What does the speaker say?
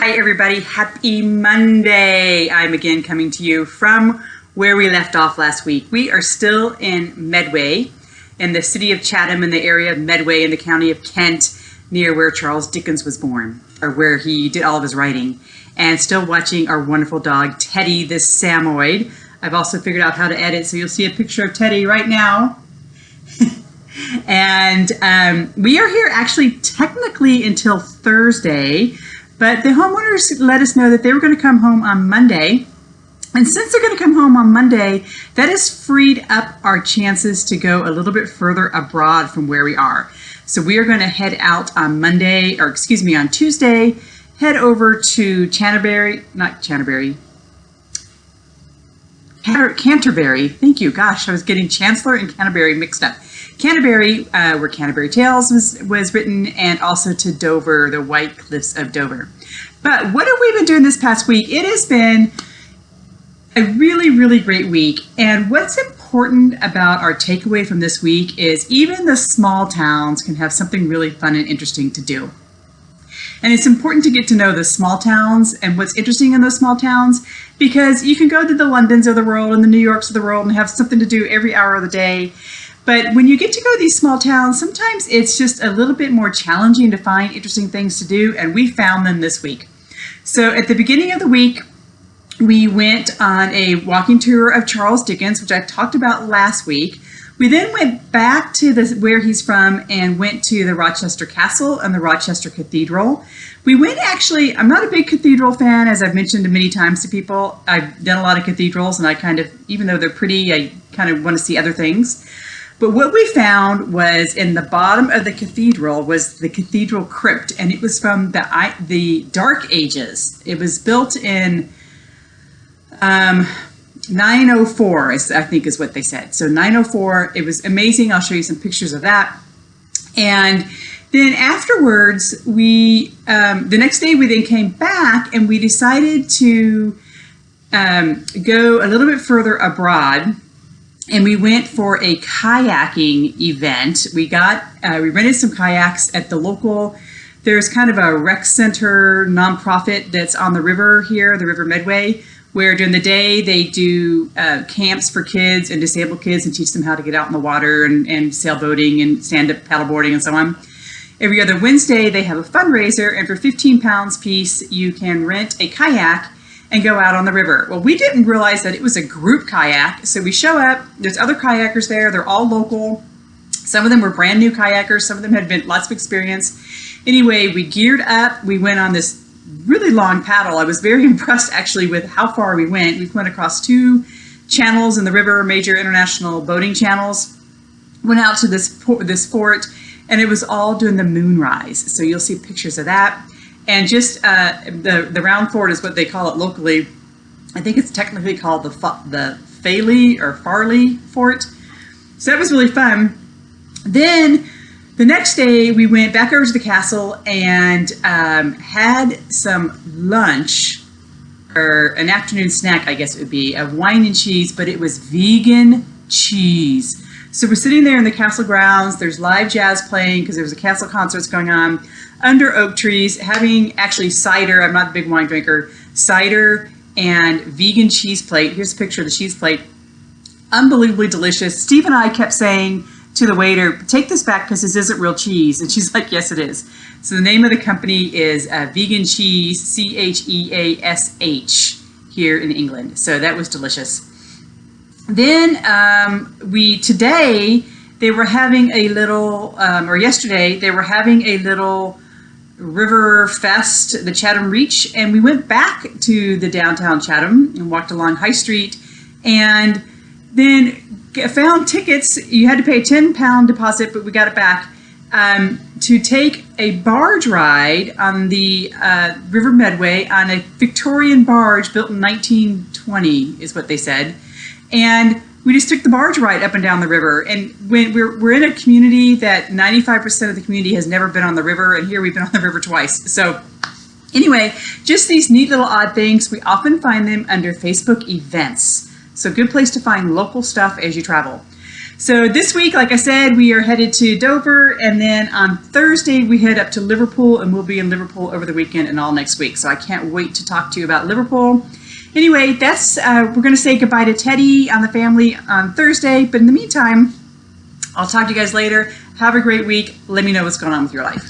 Hi everybody, happy Monday. I'm again coming to you from where we left off last week. We are still in Medway, in the city of Chatham, in the area of Medway in the county of Kent, near where Charles Dickens was born, or where he did all of his writing, and still watching our wonderful dog Teddy, the Samoyed. I've also figured out how to edit, so you'll see a picture of Teddy right now. And we are here actually technically until Thursday, but the homeowners let us know that they were going to come home on Monday. And since they're going to come home on Monday, that has freed up our chances to go a little bit further abroad from where we are. So we are going to head out on on Tuesday, head over to Canterbury. Thank you. Gosh, I was getting Chancellor and Canterbury mixed up. Canterbury, where Canterbury Tales was written, and also to Dover, the White Cliffs of Dover. But what have we been doing this past week? It has been a really, really great week. And what's important about our takeaway from this week is even the small towns can have something really fun and interesting to do. And it's important to get to know the small towns and what's interesting in those small towns, because you can go to the Londons of the world and the New Yorks of the world and have something to do every hour of the day. But when you get to go to these small towns, sometimes it's just a little bit more challenging to find interesting things to do, and we found them this week. So at the beginning of the week, we went on a walking tour of Charles Dickens, which I talked about last week. We then went back to where he's from and went to the Rochester Castle and the Rochester Cathedral. We went I'm not a big cathedral fan, as I've mentioned many times to people. I've done a lot of cathedrals, and even though they're pretty, I kind of want to see other things. But what we found was in the bottom of the cathedral was the cathedral crypt, and it was from the Dark Ages. It was built in 904, I think is what they said. So 904, it was amazing. I'll show you some pictures of that. And then afterwards, the next day we then came back and we decided to go a little bit further abroad. And we went for a kayaking event. We rented some kayaks at the local, there's kind of a rec center nonprofit that's on the river here, the River Medway, where during the day they do camps for kids and disabled kids and teach them how to get out in the water and sailboating and stand-up paddleboarding and so on. Every other Wednesday they have a fundraiser, and for 15 pounds piece you can rent a kayak and go out on the river. Well, we didn't realize that it was a group kayak. So we show up, there's other kayakers there, they're all local. Some of them were brand new kayakers, some of them had been lots of experience. Anyway, we geared up, we went on this really long paddle. I was very impressed actually with how far we went. We went across 2 channels in the river, major international boating channels. Went out to this fort, and it was all during the moonrise. So you'll see pictures of that. And just the round fort is what they call it locally. I think it's technically called the Farley Fort. So that was really fun. Then the next day we went back over to the castle and had some lunch, or an afternoon snack, I guess it would be, of wine and cheese, but it was vegan cheese. So we're sitting there in the castle grounds. There's live jazz playing because there was a castle concerts going on under oak trees, having actually cider. I'm not a big wine drinker. Cider and vegan cheese plate. Here's a picture of the cheese plate. Unbelievably delicious. Steve and I kept saying to the waiter, take this back because this isn't real cheese. And she's like, yes, it is. So the name of the company is Vegan Cheese, CHEASH, here in England. So that was delicious. Then yesterday they were having a little river fest, the Chatham Reach, and we went back to the downtown Chatham and walked along High Street, and then found tickets. You had to pay a 10-pound deposit, but we got it back, to take a barge ride on the River Medway on a Victorian barge built in 1920 is what they said. And we just took the barge ride up and down the river. And when we're in a community that 95% of the community has never been on the river, and here we've been on the river twice. So anyway, just these neat little odd things. We often find them under Facebook events. So good place to find local stuff as you travel. So this week, like I said, we are headed to Dover, and then on Thursday we head up to Liverpool, and we'll be in Liverpool over the weekend and all next week. So I can't wait to talk to you about Liverpool. Anyway, that's we're going to say goodbye to Teddy on the family on Thursday, but in the meantime, I'll talk to you guys later. Have a great week. Let me know what's going on with your life.